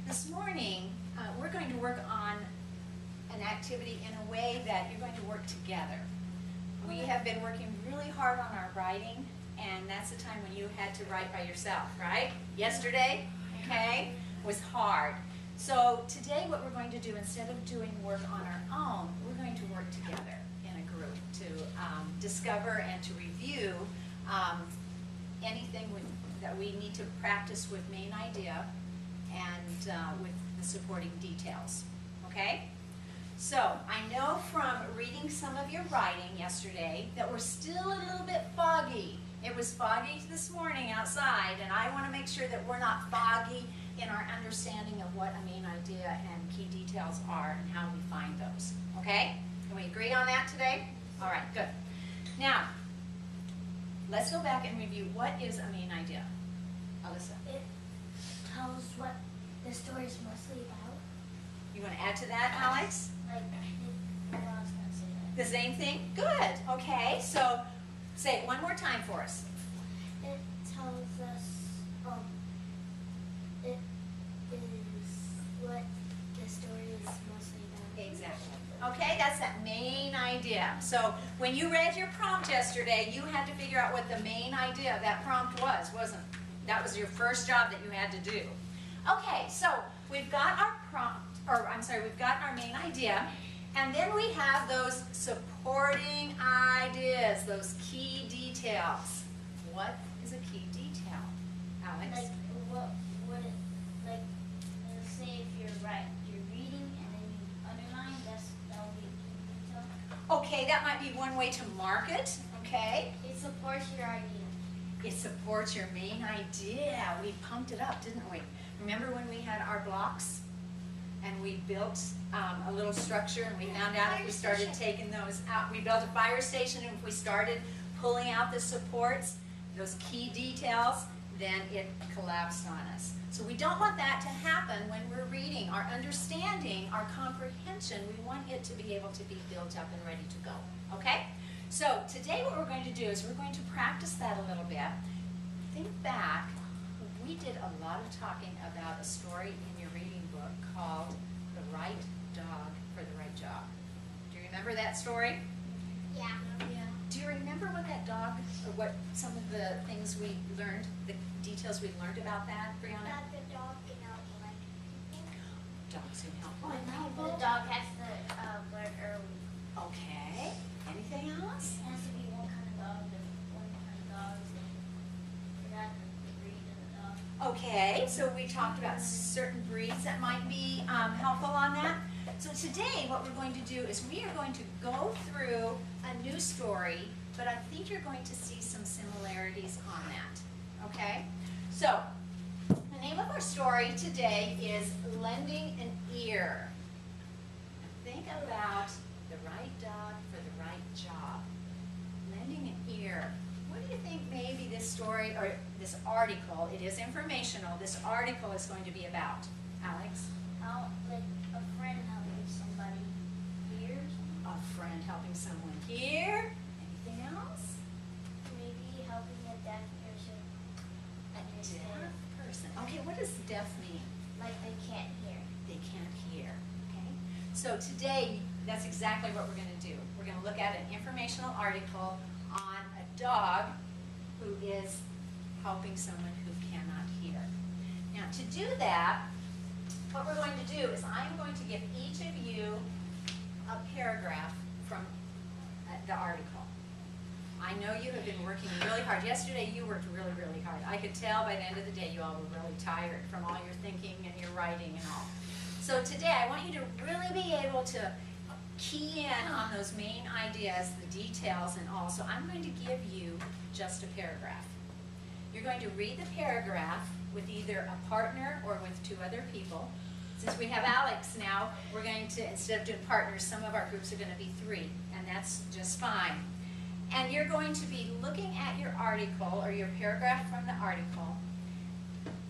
This morning, we're going to work on an activity in a way that you're going to work together. We have been working really hard on our writing, and that's the time when you had to write by yourself, right? Yesterday, okay, was hard. So today what we're going to do, instead of doing work on our own, we're going to work together in a group to discover and to review anything that we need to practice with main idea and with the supporting details, okay? So I know from reading some of your writing yesterday that we're still a little bit foggy. It was foggy this morning outside, and I want to make sure that we're not foggy in our understanding of what a main idea and key details are and how we find those, okay? Can we agree on that today? All right, good. Now, let's go back and review what is a main idea. Alyssa? It tells what the story is mostly about. You want to add to that, Alex? Like, I was going to say that. The same thing? Good. Okay, so say it one more time for us. It tells us, it is what the story is mostly about. Exactly. Okay, that's that main idea. So when you read your prompt yesterday, you had to figure out what the main idea of that prompt was, wasn't it? That was your first job that you had to do. Okay, so we've got our prompt, or I'm sorry, we've got our main idea, and then we have those supporting ideas, those key details. What is a key detail, Alex? Like, what it, like, let's say if you're reading and then you underline, that'll be a key detail. Okay, that might be one way to mark it, okay? It supports your idea. It supports your main idea. We pumped it up, didn't we? Remember when we had our blocks and we built a little structure and we found out if we started taking those out, we built a fire station, and if we started pulling out the supports, those key details, then it collapsed on us. So we don't want that to happen when we're reading. Our understanding, our comprehension, we want it to be able to be built up and ready to go, okay? So today what we're going to do is we're going to practice that a little bit. Think back, we did a lot of talking about a story in your reading book called The Right Dog for the Right Job. Do you remember that story? Yeah. Do you remember what that dog, or what some of the things we learned, the details we learned about that, Brianna? That the dog can help like people. Dogs who help Oh, other no, people. the dog has to learn early. Okay. Anything else? It has to be one kind of dog and one kind of dogs and forgot the breed of the dog. Okay, so we talked about certain breeds that might be helpful on that. So today what we're going to do is we are going to go through a new story, but I think you're going to see some similarities on that, okay? So the name of our story today is Lending an Ear. Think about the right dog for the right job. Lending an ear. What do you think maybe this story, or this article, it is informational, this article is going to be about? Alex? How, like, a friend helping somebody hear something. A friend helping someone hear. Anything else? Maybe helping a deaf person. A deaf person. Okay, what does deaf mean? Like they can't hear. They can't hear. Okay. So today, that's exactly what we're going to do. We're going to look at an informational article on a dog who is helping someone who cannot hear. Now, to do that, what we're going to do is I'm going to give each of you a paragraph from the article. I know you have been working really hard. Yesterday you worked really, really hard. I could tell by the end of the day you all were really tired from all your thinking and your writing and all. So today I want you to really be able to key in on those main ideas, the details and all. So I'm going to give you just a paragraph. You're going to read the paragraph with either a partner or with two other people. Since we have Alex now, we're going to, instead of doing partners, some of our groups are going to be 3, and that's just fine. And you're going to be looking at your article, or your paragraph from the article,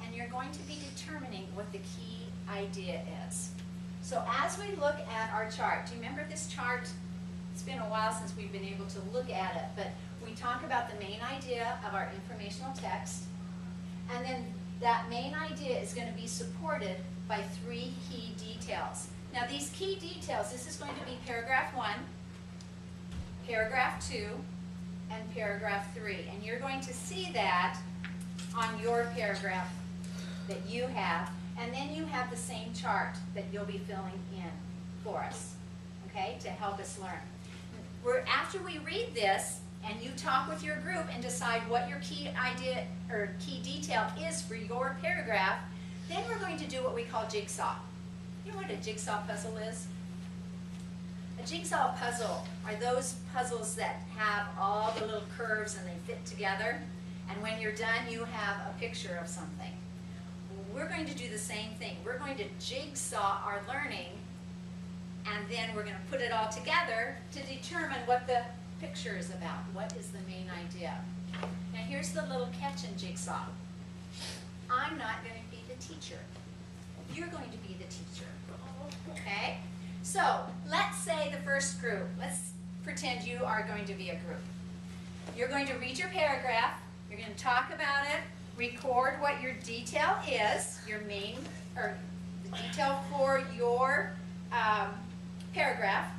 and you're going to be determining what the key idea is. So as we look at our chart, do you remember this chart? It's been a while since we've been able to look at it, but we talk about the main idea of our informational text, and then that main idea is going to be supported by 3 key details. Now these key details, this is going to be paragraph 1, paragraph 2, and paragraph 3. And you're going to see that on your paragraph that you have. And then you have the same chart that you'll be filling in for us, okay, to help us learn. After we read this, and you talk with your group and decide what your key idea or key detail is for your paragraph, then we're going to do what we call jigsaw. You know what a jigsaw puzzle is? A jigsaw puzzle are those puzzles that have all the little curves and they fit together, and when you're done you have a picture of something. We're going to do the same thing. We're going to jigsaw our learning, and then we're going to put it all together to determine what the picture is about. What is the main idea? Now here's the little catch in jigsaw. I'm not going to be the teacher. You're going to be the teacher. Okay? So let's say the first group. Let's pretend you are going to be a group. You're going to read your paragraph. You're going to talk about it. Record what your detail is, your main, or the detail for your paragraph.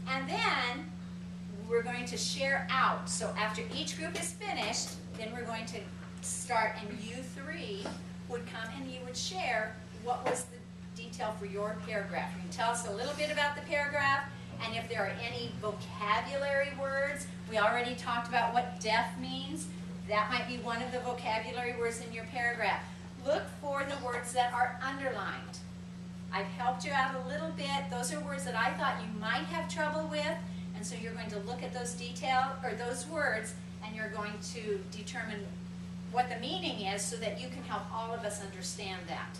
And then we're going to share out. So after each group is finished, then we're going to start, and you three would come and you would share what was the detail for your paragraph. You can tell us a little bit about the paragraph, and if there are any vocabulary words. We already talked about what deaf means. That might be one of the vocabulary words in your paragraph. Look for the words that are underlined. I've helped you out a little bit. Those are words that I thought you might have trouble with, and so you're going to look at those those words, and you're going to determine what the meaning is so that you can help all of us understand that.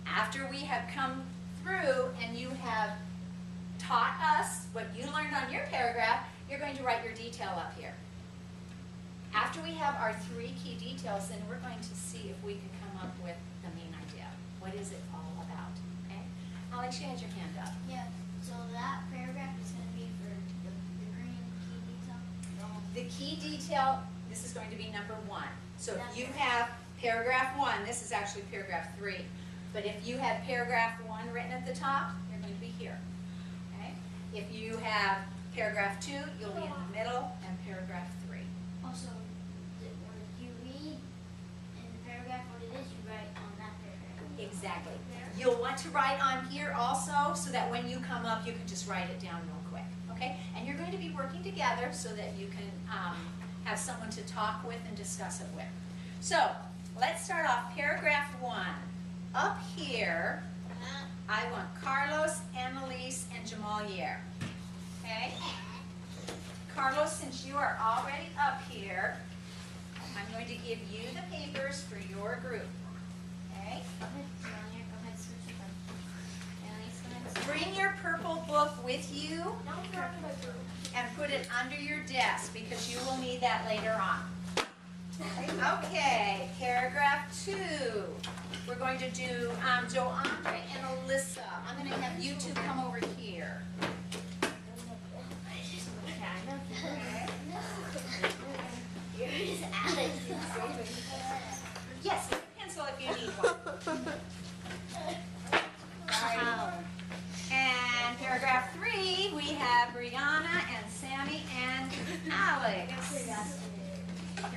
After we have come through and you have taught us what you learned on your paragraph, you're going to write your detail up here. After we have our 3 key details, then we're going to see if we can come up with the main idea. What is it all about? Okay? Alex, you had your hand up. Yeah, so that paragraph is going to be for the green key detail? The key detail, this is going to be number 1. So if you have paragraph 1, this is actually paragraph 3. But if you have paragraph 1 written at the top, you're going to be here. Okay? If you have paragraph 2, you'll be in the middle, and paragraph 3. Also, when you read in the paragraph what it is, you write on that paragraph. Exactly. You'll want to write on here also, so that when you come up, you can just write it down real quick. Okay? And you're going to be working together so that you can have someone to talk with and discuss it with. So, let's start off paragraph 1. Up here, I want Carlos, Annalise, and Jamalier. Okay? Carlos, since you are already up here, I'm going to give you the papers for your group. Okay? Go ahead, Junior. Go ahead, switch it up. Annalise, go ahead. Bring your purple book with you and put it under your desk because you will need that later on. Okay, paragraph 2. We're going to do Joe Andre and Alyssa. I'm going to have you two come over here. Yes, get a pencil if you need one. Right. And paragraph 3, we have Brianna and Sammy and Alex.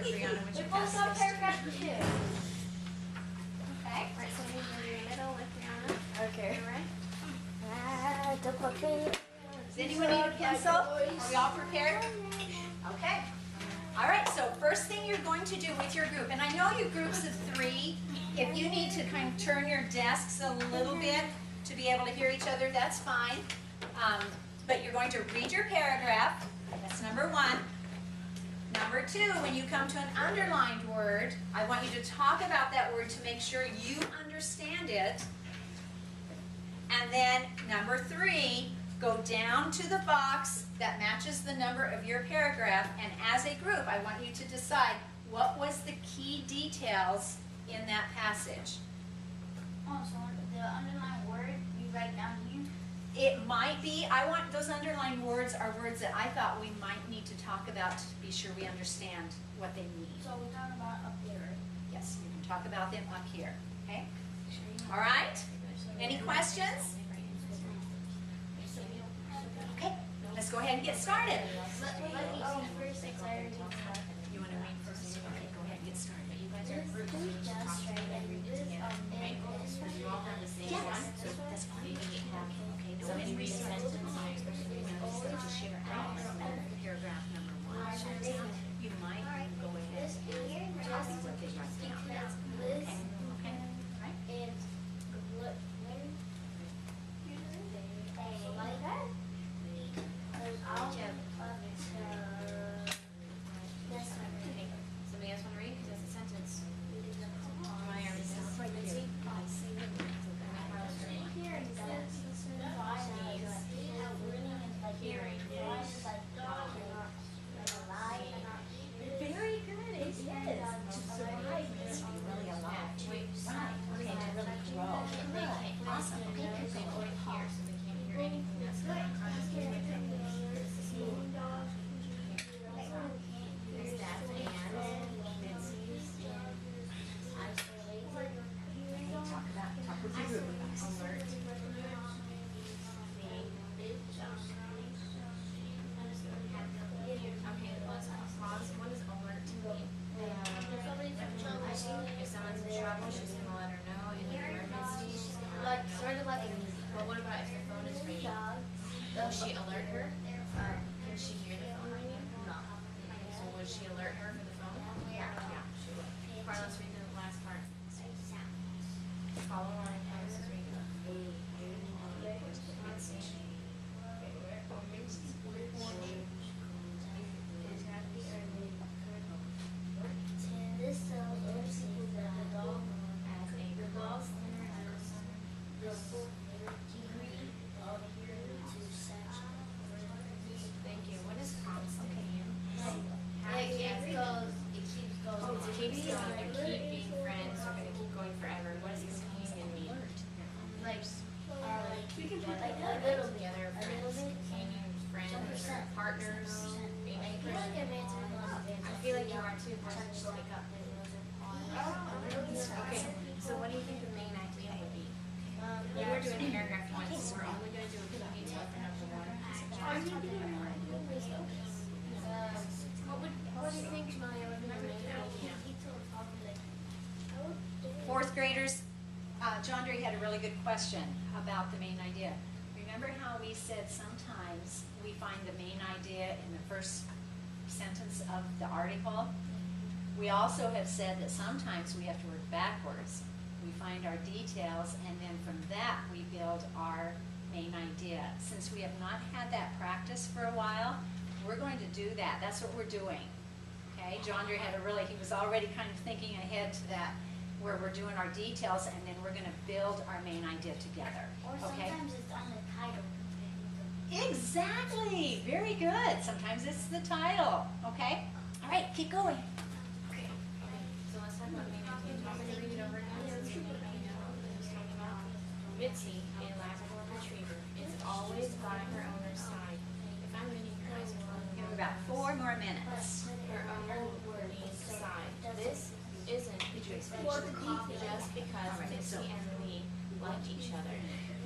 Here, Brianna, would you pass this? Paragraph 2. Okay. Right, so we're in the middle with Brianna. Okay. Does anyone need a pencil? Are we all prepared? Okay. All right, so first thing you're going to do with your group, and I know you groups of 3, if you need to kind of turn your desks a little bit to be able to hear each other, that's fine. But you're going to read your paragraph. That's number 1. Number 2, when you come to an underlined word, I want you to talk about that word to make sure you understand it. And then number 3, go down to the box that matches the number of your paragraph, and as a group, I want you to decide what was the key details in that passage. Oh, so the underlined word you write down here? It might be, I want those underlined words are words that I thought we might need to talk about to be sure we understand what they mean. So we're talking about up there, right? Yes, you can talk about them up here, okay? Sure you All right? Any questions? Okay, let's go ahead and get started. You want to read first? Okay, go ahead and get started. You guys are groups, so you should talk to them and read it together. Okay? Because you all have the same Yes. one, so That's fine. you can have, Okay, no somebody one read a reads sentence and the next person reads a sentence to share out. paragraph number 1. You might go ahead and copy what they write down. Okay, okay, all right. Somebody else want to read? Because that's a sentence. My arm is Mitzi. Hearing. Very good, it is. To survive means to be really alive. Wait, Right, okay, to really grow. They can't, Awesome, okay, they keep can't going. hear, so they can't hear anything that's going on. There's that and Mitzi's Talk with your group. alert. Okay, let's pause. What does alert mean? If someone's in trouble, she's gonna let her know. In an emergency, she's gonna let her know. But what about if the phone is ringing? Will she alert her? Can she hear the phone ringing? No. So would she alert her for the phone? Yeah, she would. Carlos, read the last part. Follow along, Carlos is reading. This tells OC that the dog As a the dog cause. owner has the degree of hearing to such. Thank you. What is constant mean? It keeps going. It keeps going. They keep being friends. They're gonna keep going forever. What does companion mean? Like We can put like a little bit. together. A little Friends, bit. companions, friends, or partners. I feel like I've answered one of them. I feel like you are too. Just wake up. Okay. So what do you think the main idea would be? We were doing paragraph 1, so we're only gonna do a few details for number 1. What do you think, Julia, would be the main idea? Fourth graders, John Dre had a really good question about the main idea. Remember how we said sometimes we find the main idea in the first sentence of the article? We also have said that sometimes we have to work backwards. We find our details, and then from that we build our main idea. Since we have not had that practice for a while, we're going to do that. That's what we're doing. Okay, John Dre had he was already kind of thinking ahead to that, where we're doing our details, and then we're going to build our main idea together. Or Okay? sometimes it's on the title. Exactly. Very good. Sometimes it's the title. Okay? All right, keep going. Okay, so let's talk about main idea. Do you want me to read it over again? Since you may know what I was talking about. Mitzi, a Labrador Retriever, is always by her owner's side. If I'm reading her eyes are We have about 4 more minutes. her owner needs side. This isn't just because Mitzi and Lee like each other.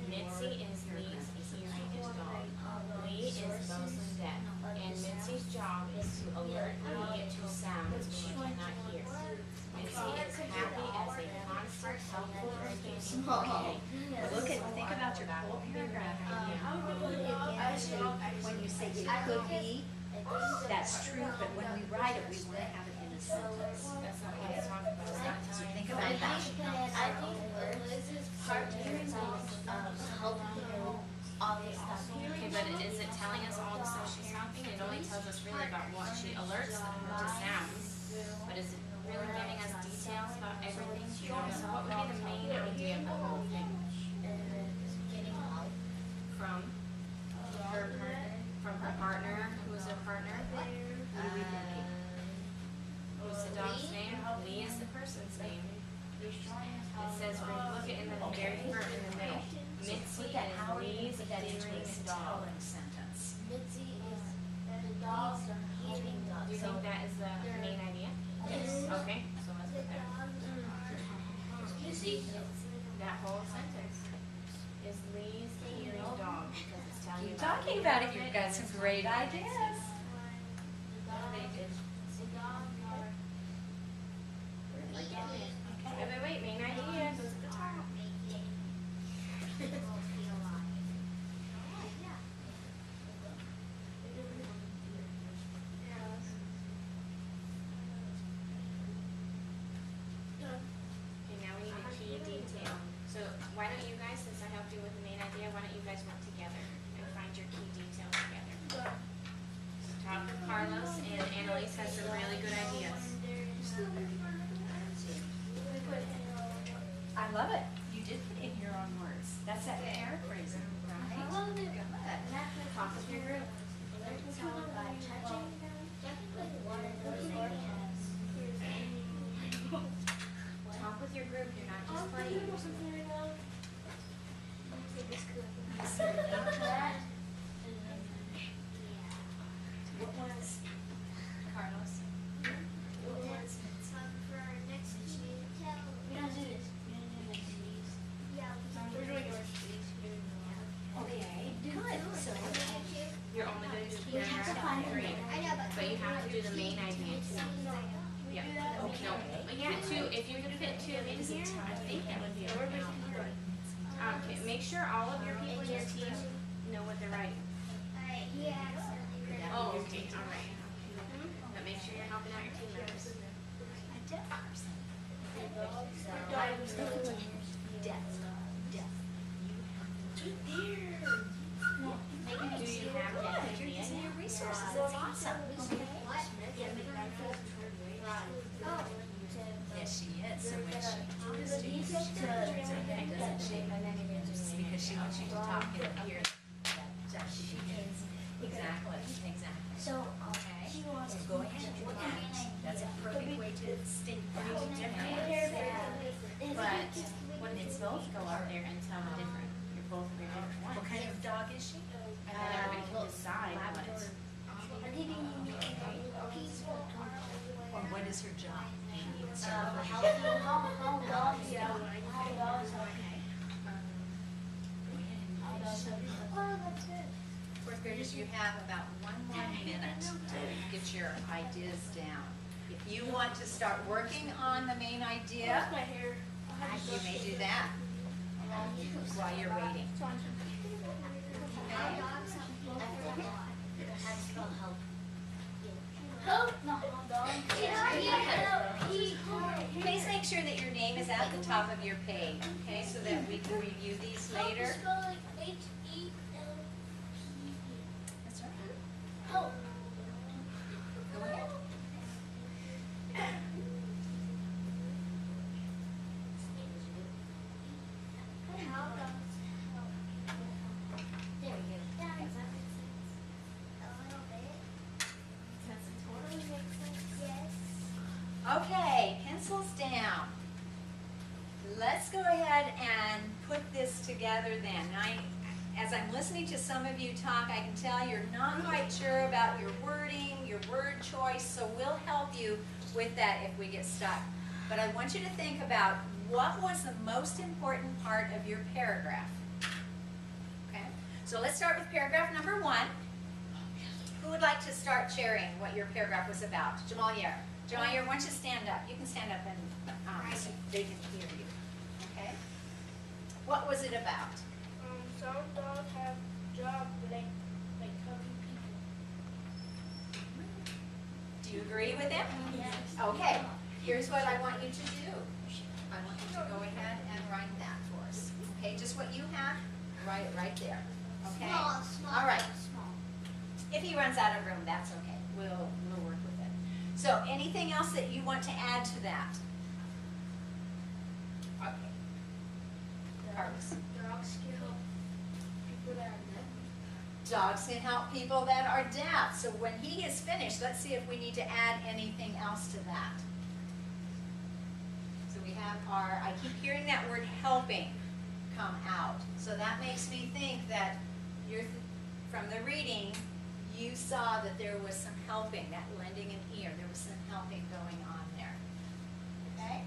Mitzi is Lee's hearing dog. Lee is mostly deaf, and Mitzi's job is to alert Lee to sounds she cannot hear. Mitzi is happy as a constant, helpful, engaging Okay. Think about your whole paragraph idea. When you say it could be, that's true, but when we write it, we want to have it in a sentence. That's not what it's talking about. It's not So telling think you. about that. I think Liz's part hearing helping all this stuff. Okay, but is it telling us all the stuff she's helping? It only tells us really about what she alerts them to sounds. But is it really giving us details about everything? You know, so what would be the main idea of the whole thing? Getting help. From her partner, who is her partner? What's the dog's name? Lee is the person's name. It says, look at in the very first, in the middle. Mitzi Put that, is how are you Lee's put that into a hearing dog. telling sentence? Mitzi is the dog's hearing dog. Do you think that is the main idea? Yes. Okay, so let's put that. You see? That whole sentence. talking about it. You've got some great ideas. Wait, main idea goes at the top. Okay, now we need a key detail. So why don't you guys, since I helped you with the main idea, why don't you guys work together and find your key detail together? Talk with Carlos, and Annalise has some really good ideas. I love it. You did put in your own words. That's that paraphrasing, right? Good. Talk with your group. Talk with your group. You're not just playing. What was, Carlos? Okay, good. So, You're only going to do paragraph 3. But you have to do the main idea too. Yeah. okay. No. Yeah, if you could fit 2 in here, I think that would be okay. Okay, make sure all of your people in your team know what they're writing. Oh, okay, all right. But make sure you're helping out your team members. A deaf person. Do you have Good. that You're idea? using your resources. That's awesome. Yes, she is. So when she talks to you, she turns her head, doesn't she? Just because she wants you to talk in the ear. That she is. Exactly. So, Okay. she wants So to go ahead and do that. That's a perfect way to state things differently. But when it's both go out there and tell them different, you're both of your different What ones. kind of dog is she? And then everybody can decide what it's. Or what is her job? Maybe it's Fourth graders, you have about 1 more minute to get your ideas down. If you want to start working on the main idea, you may do that while you're waiting. Please make sure that your name is at the top of your page, okay, so that we can review these later. That's right. Go ahead. Okay, pencils down. Let's go ahead and put this together then. As I'm listening to some of you talk, I can tell you're not quite sure about your wording, your word choice, so we'll help you with that if we get stuck. But I want you to think about what was the most important part of your paragraph. Okay, so let's start with paragraph number 1. Who would like to start sharing what your paragraph was about? Jamal Yer. Jamal Yer, why don't you stand up? You can stand up and so they can hear you. Okay? What was it about? Some dogs have jobs like helping people. Do you agree with him? Yes. Okay. Here's what I want you to do. I want you to go ahead and write that for us. Okay, just what you have, write it right there. Okay? Small. All right. Small. If he runs out of room, that's okay. We'll work with it. So anything else that you want to add to that? Okay. Carlos. Dogs can help people that are deaf. Dogs can help people that are deaf. So when he is finished, let's see if we need to add anything else to that. So we have our, I keep hearing that word helping come out. So that makes me think that from the reading, you saw that there was some helping, that lending an ear. There was some helping going on there. Okay?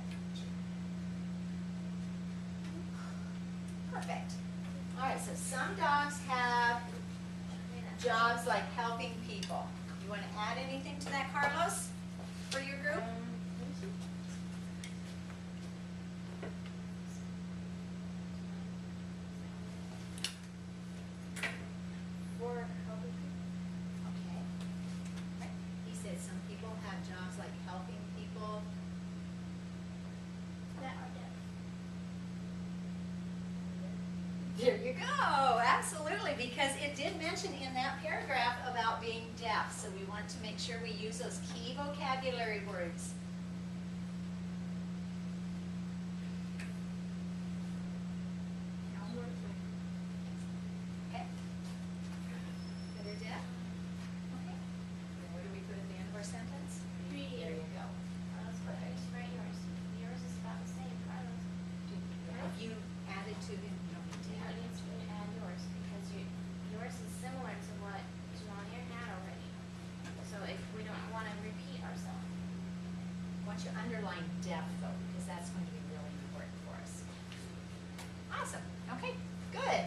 Perfect. All right, so some dogs have jobs like helping people. You want to add anything to that, Carlos, for your group? For helping people. Okay. He said some people have jobs like helping people. That are deaf. There you go, absolutely, because it did mention in that paragraph about being deaf, so we want to make sure we use those key vocabulary words. Okay. That are deaf? Okay. Then what do we put at the end of our sentence? There you go. Right, yours. Yours is about the same, Carlos. If you added to them, you don't need to Yeah, add you it. need to add yours because yours is similar to what John here had already. So if we don't want to repeat ourselves. I want you to underline deaf though, because that's going to be really important for us. Awesome, okay, good.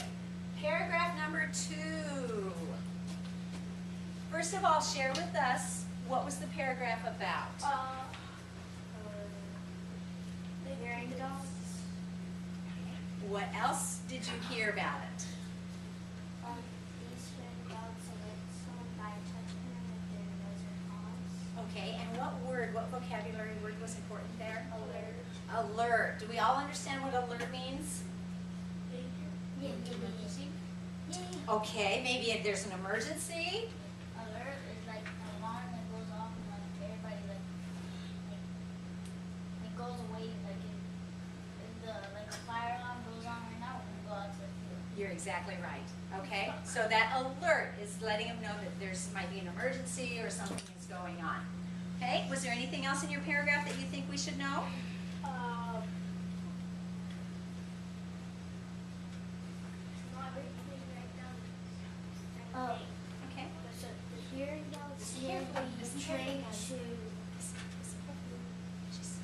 Paragraph number 2. First of all, share with us, what was the paragraph about? Hearing dogs. What else did you hear about it? These hearing dogs alert someone by touching them with their nose or paws. Okay, and what vocabulary word was important there? Alert. Alert. Do we all understand what alert means? Yeah. Okay, maybe if there's an emergency. Alert is like an alarm that goes off and like everybody like it goes away like if a fire alarm goes on right now when we go out to the field. You're exactly right. Okay, so that alert is letting them know that there's might be an emergency or something is going on. Okay, was there anything else in your paragraph that you think we should know? Okay. So the hearing dogs Listen here carefully, we listen train carefully, to Just-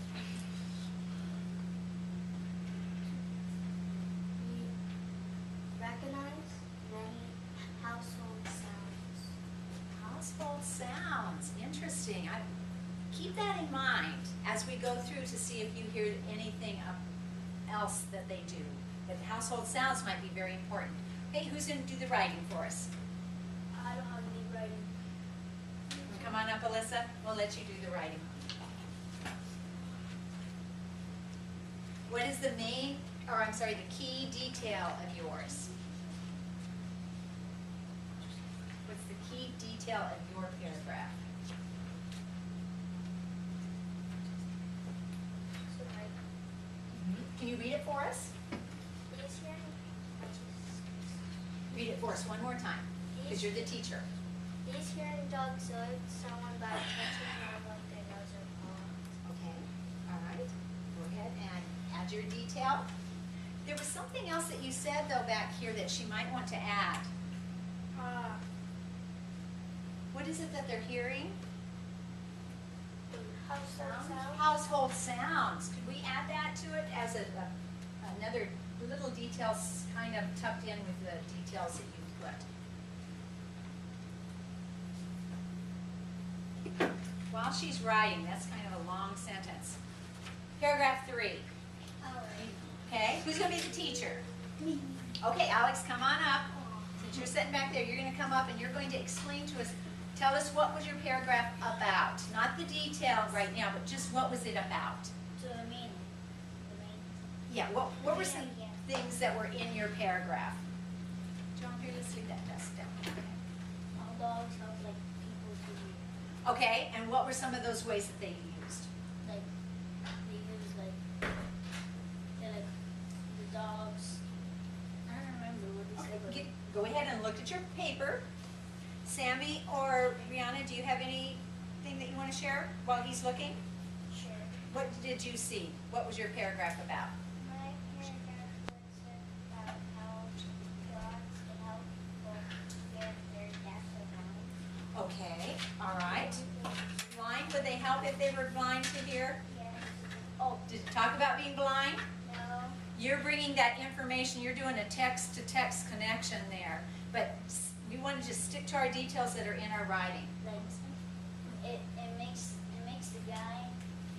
recognize many household sounds. Household sounds, interesting. Keep that in mind as we go through to see if you hear anything else that they do. But household sounds might be very important. Hey, who's going to do the writing for us? I don't have any writing. Come on up, Alyssa. We'll let you do the writing. What is the the key detail of yours? What's the key detail of your paragraph? Can you read it for us? Read it for us one more time, because you're the teacher. These hearing dogs alert someone by touching them with their nose or paw. Okay, all right. Go ahead and add your detail. There was something else that you said, though, back here that she might want to add. What is it that they're hearing? Household sounds. Could we add that to it as another little detail kind of tucked in with the details that you put? While she's writing, that's kind of a long sentence. Paragraph 3. Okay, who's going to be the teacher? Me. Okay, Alex, come on up. Since you're sitting back there, you're going to come up and you're going to explain to us, tell us what was your paragraph about. Not the detail right now, but just what was it about? Yeah, what were some things that were in your paragraph? John, here, let's leave that desk down. All dogs have like people to hear. Okay, and what were some of those ways that they used? Like they use like the dogs. I don't remember what they said. But Go ahead and look at your paper. Sammy or Rihanna, do you have anything that you want to share while he's looking? sure. What did you see? What was your paragraph about? My paragraph was about how dogs can help people if they're deaf or blind. Okay, all right. Blind, would they help if they were blind to hear? Yes. Oh, did it talk about being blind? No. You're bringing that information, you're doing a text-to-text connection there. But We want to just stick to our details that are in our writing. Like it makes the guy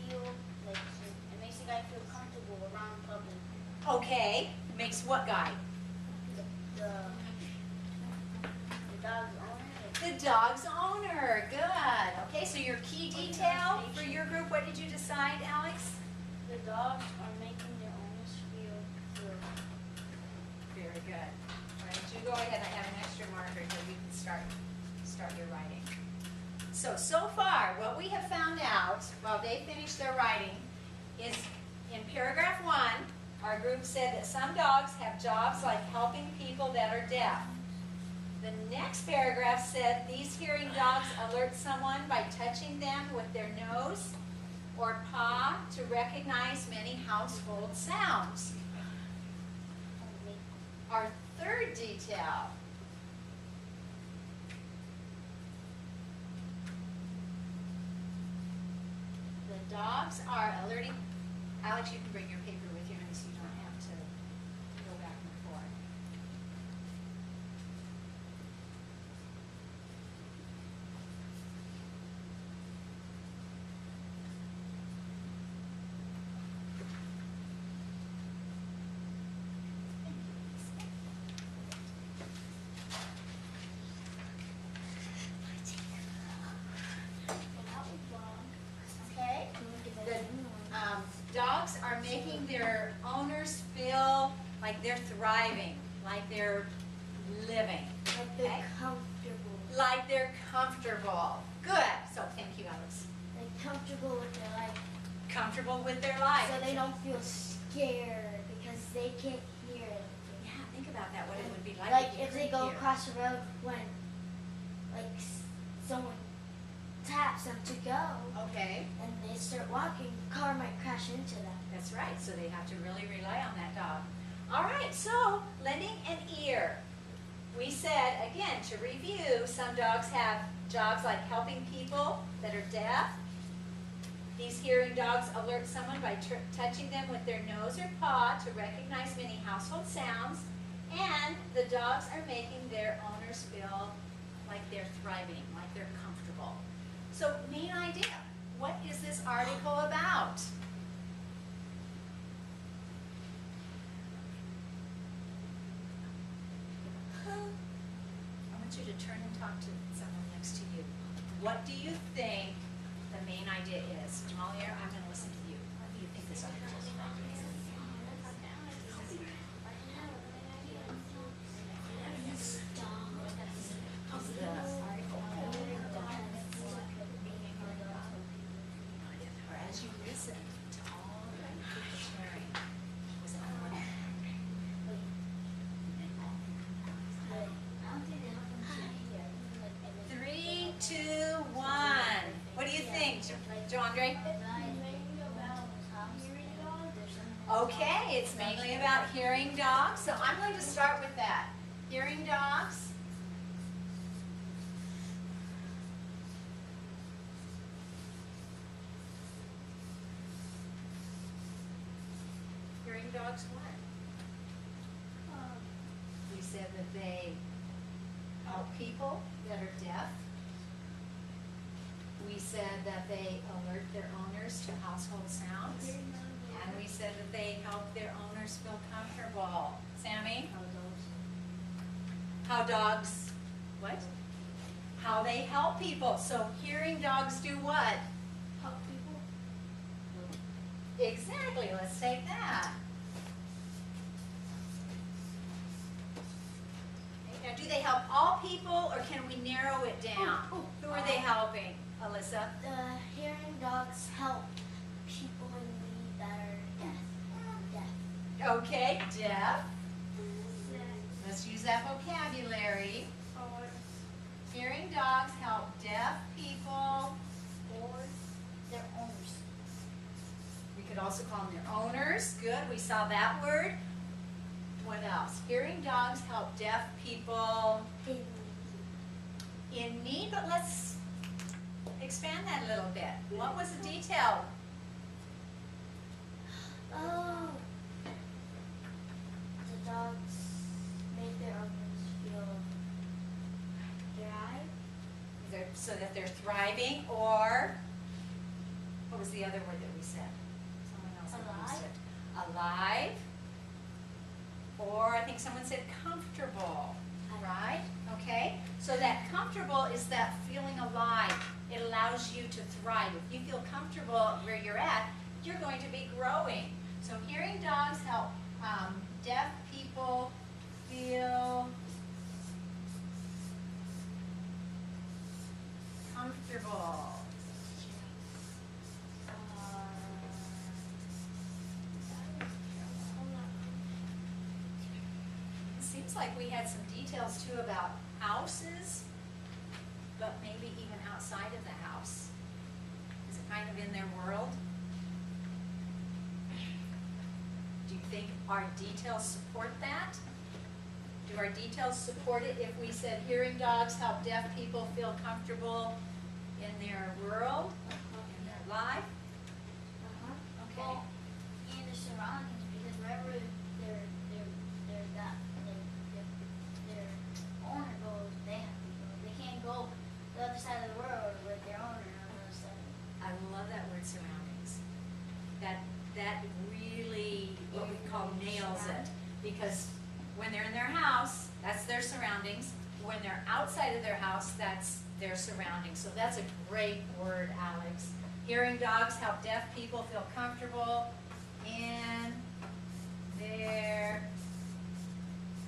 feel like it makes the guy feel comfortable around public. Okay, makes what guy? The dog's owner. The dog's owner. Good. Okay, so your key detail for your group, what did you decide, Alex? The dogs are making their owners feel good. Very good. All right, you go ahead. I have an extra marker here. You can start your writing. So far, what we have found out while they finish their writing is in paragraph 1, our group said that some dogs have jobs like helping people that are deaf. The next paragraph said these hearing dogs alert someone by touching them with their nose or paw to recognize many household sounds. Our third detail. The dogs are alerting. Alex, you can bring your paper with you so you don't have to go back and forth. Okay? The dogs are making their owners feel like they're thriving, like they're living. Like they're Okay? comfortable. Like they're comfortable. Good. So thank you, Alex. Like comfortable with their life. Comfortable with their life. So they don't feel scared because they can't hear anything. Yeah, think about that, what it would be like. Like you if they couldn't go hear. across the road when like someone taps them to go Okay, and they start walking, the car might crash into them. that's right. So they have to really rely on that dog. All right, so lending an ear. We said, again, to review, some dogs have jobs like helping people that are deaf. These hearing dogs alert someone by touching them with their nose or paw to recognize many household sounds. And the dogs are making their owners feel like they're thriving, like they're comfortable. So, main idea, what is this article about? I want you to turn and talk to someone next to you. What do you think the main idea is? Jamalier, I'm going to listen to you. What do you think this article is about? The article. Or as you listen to all the people sharing, was it on one? 3, 2, 1. What do you think, Jandre? Okay, it's mainly about hearing dogs. So I'm going to start with that. Hearing dogs. Hearing dogs what? We said that they help people that are deaf. We said that they alert their owners to household sounds. And we said that they help their owners feel comfortable. Sammy? How dogs, what? How they help people. So hearing dogs do what? Help people. Exactly, let's take that. Okay, now do they help all people or can we narrow it down? Who are they helping, Alyssa? The hearing dogs help people in need that are deaf. Okay, deaf. Let's use that vocabulary. Hearing dogs help deaf people. Or their owners. We could also call them their owners. Good, we saw that word. What else? Hearing dogs help deaf people in need, but let's expand that a little bit. What was the detail? Oh. The dogs make their owners feel so that they're thriving, or what was the other word that we said? Someone else had used it. Alive. Or I think someone said comfortable, right? Okay, so that comfortable is that feeling alive. It allows you to thrive. If you feel comfortable where you're at, you're going to be growing. So hearing dogs help deaf people feel comfortable. It seems like we had some details too about houses, but maybe even outside of the house. Is it kind of in their world? Do you think our details support that? Do our details support it if we said hearing dogs help deaf people feel comfortable in their world, in their life? Okay. Well, in the surroundings, because wherever their owner goes, they have to go. They can't go the other side of the world with their owner on the other side. I love that word surroundings. That really, what we call nails it. Because when they're in their house, that's their surroundings. When they're outside of their house, that's their surroundings. So that's a great word, Alex. Hearing dogs help deaf people feel comfortable in their,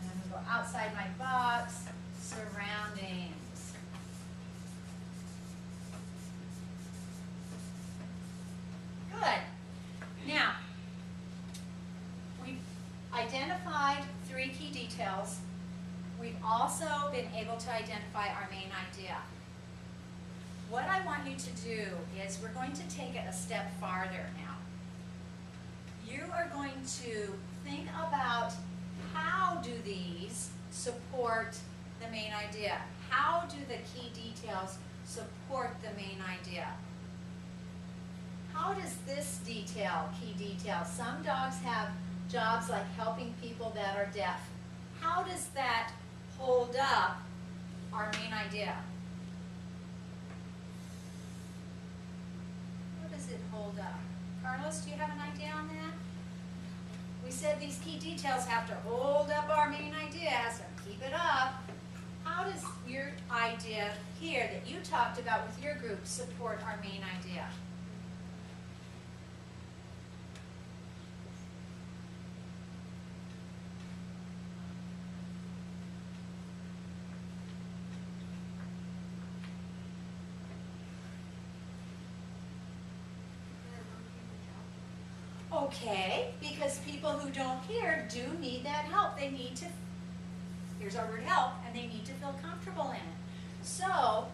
and I'm going to go outside my box, surroundings. Good. Now, we've identified 3 key details. We've also been able to identify our main idea. What I want you to do is we're going to take it a step farther now. You are going to think about how do these support the main idea? How do the key details support the main idea? How does this detail, key detail, some dogs have jobs like helping people that are deaf. How does that hold up our main idea? How does it hold up? Carlos, do you have an idea on that? We said these key details have to hold up our main idea, so keep it up. How does your idea here that you talked about with your group support our main idea? Okay, because people who don't hear do need that help. They need to, here's our word help, and they need to feel comfortable in it. So,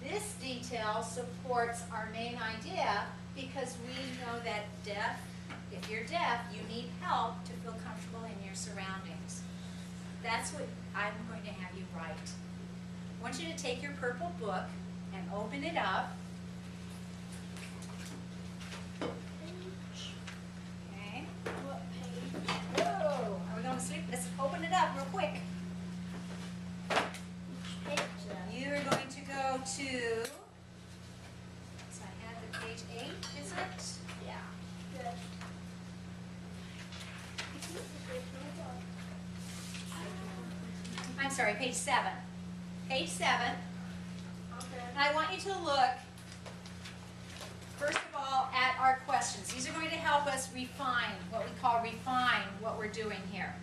this detail supports our main idea because we know that if you're deaf, you need help to feel comfortable in your surroundings. That's what I'm going to have you write. I want you to take your purple book and open it up. What page? Whoa, are we going to sleep? Let's open it up real quick. Which page is that? You are going to go to, so I had the page 8, is it? Yeah. Good. I'm sorry, page 7. Page 7. Okay. And I want you to look, first of all, at our questions. These are going to help us refine, what we're doing here.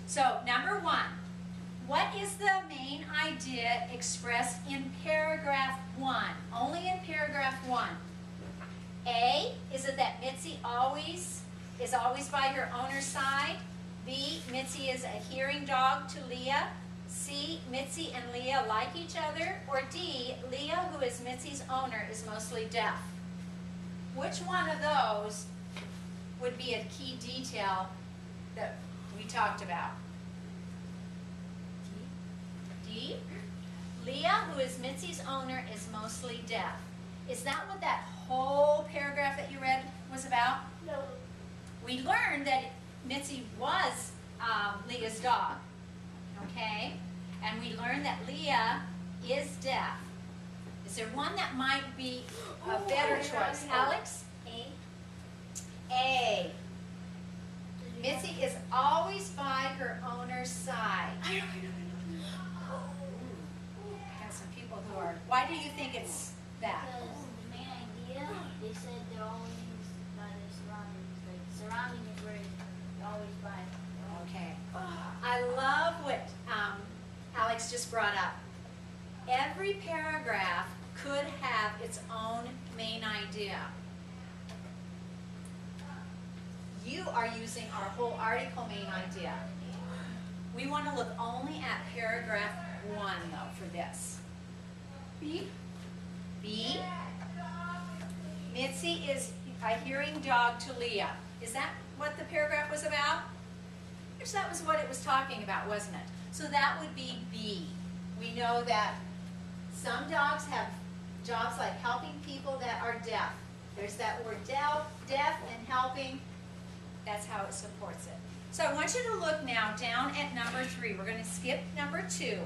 So, number 1, what is the main idea expressed in paragraph 1? Only in paragraph 1. A, is it that Mitzi is always by her owner's side? B, Mitzi is a hearing dog to Leah? C, Mitzi and Leah like each other? Or D, Leah, who is Mitzi's owner, is mostly deaf? Which one of those would be a key detail that we talked about? D? Leah, who is Mitzi's owner, is mostly deaf. Is that what that whole paragraph that you read was about? No. We learned that Mitzi was Leah's dog, okay? And we learned that Leah is deaf. Is there one that might be a better choice? Alex? A. A. Mitzi is always by her owner's side. Got some people who are, why do you think it's that? Because the main idea, they said they're always by their surroundings. Like, surrounding is where they're always by. Okay. I love what Alex just brought up. Every paragraph could have its own main idea. You are using our whole article main idea. We want to look only at paragraph 1 though for this. B. B. Mitzi is a hearing dog to Leah. Is that what the paragraph was about? Yes, that was what it was talking about, wasn't it? So that would be B. We know that some dogs have jobs like helping people that are deaf. There's that word deaf and helping. That's how it supports it. So I want you to look now down at number 3. We're going to skip number 2.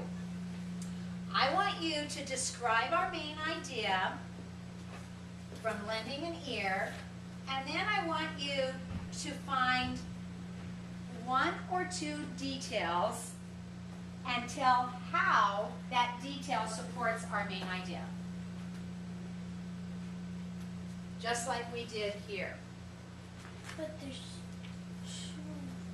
I want you to describe our main idea from lending an ear, and then I want you to find 1 or 2 details and tell how that detail supports our main idea. Just like we did here. But there's 2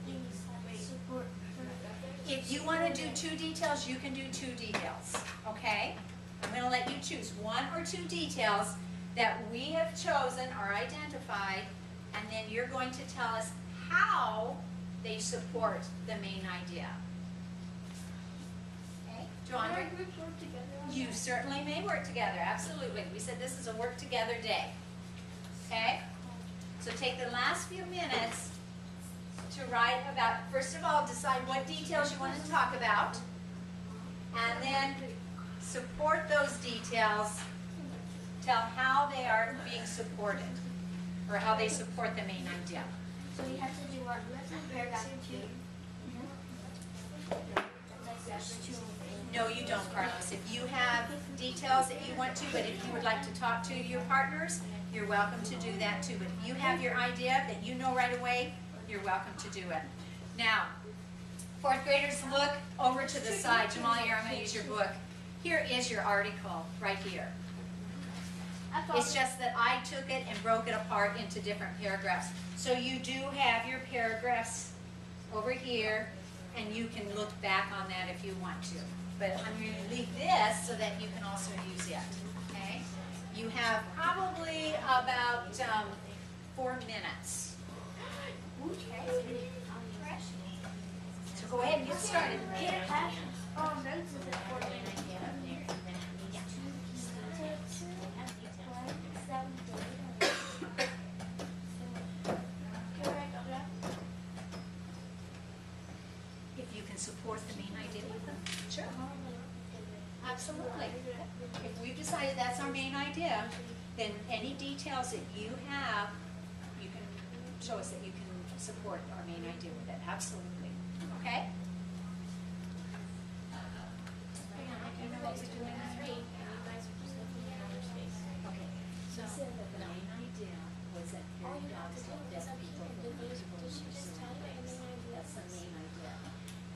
things that support her. If you want to do 2 details, you can do 2 details, okay? I'm going to let you choose 1 or 2 details that we have chosen or identified, and then you're going to tell us how they support the main idea. Okay, John? Can our groups work together on You that? certainly may work together, absolutely. We said this is a work together day. Okay? So take the last few minutes to write about, first of all, decide what details you want to talk about, and then support those details, tell how they are being supported, or how they support the main idea. So we have to do what? Paragraph 2. No, you don't, Carlos. If you have details that you want to, but if you would like to talk to your partners, you're welcome to do that too. But if you have your idea that you know right away, you're welcome to do it. Now, 4th graders, look over to the side. Jamal, here, I'm going to use your book. Here is your article right here. It's just that I took it and broke it apart into different paragraphs. So you do have your paragraphs over here, and you can look back on that if you want to. But I'm going to leave this so that you can also use it, okay? You have probably about 4 minutes. Okay. So go ahead and get started. If you can support the main idea with them. Sure. Absolutely. If we've decided that's our main idea, then any details that you have, you can show us that you can support our main idea with it. Absolutely. Okay? You know what we're doing in 3, and you guys are just looking at outer space. Okay. So the main idea was that All hearing you have to dogs do help is deaf up people here, who did are she just tell you what your main idea That's the is? main idea.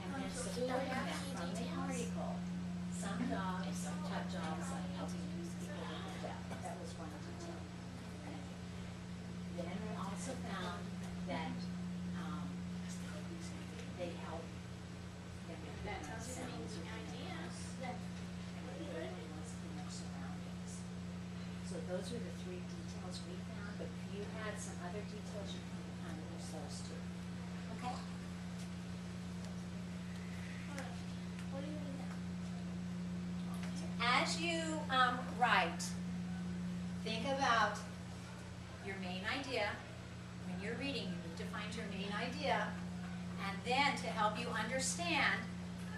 And then So do you supporting have that any from the details? article. Some dogs have jobs like helping people who are deaf. That was one detail. Okay. Then we also found that they help them with That tells you the sounds main or idea. and everyone was in their surroundings. So those were the 3 details we found, but if you had some other details, you can kind of use those too. Okay? What do you mean now? As you write, think about your main idea. When you're reading, you need to find your main idea. And then to help you understand,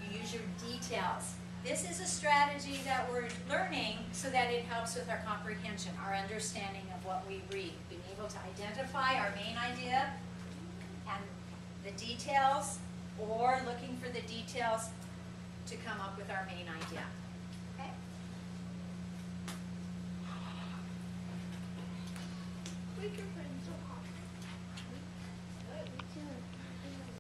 you use your details. This is a strategy that we're learning so that it helps with our comprehension, our understanding of what we read. Being able to identify our main idea and the details, or looking for the details to come up with our main idea. Okay? take your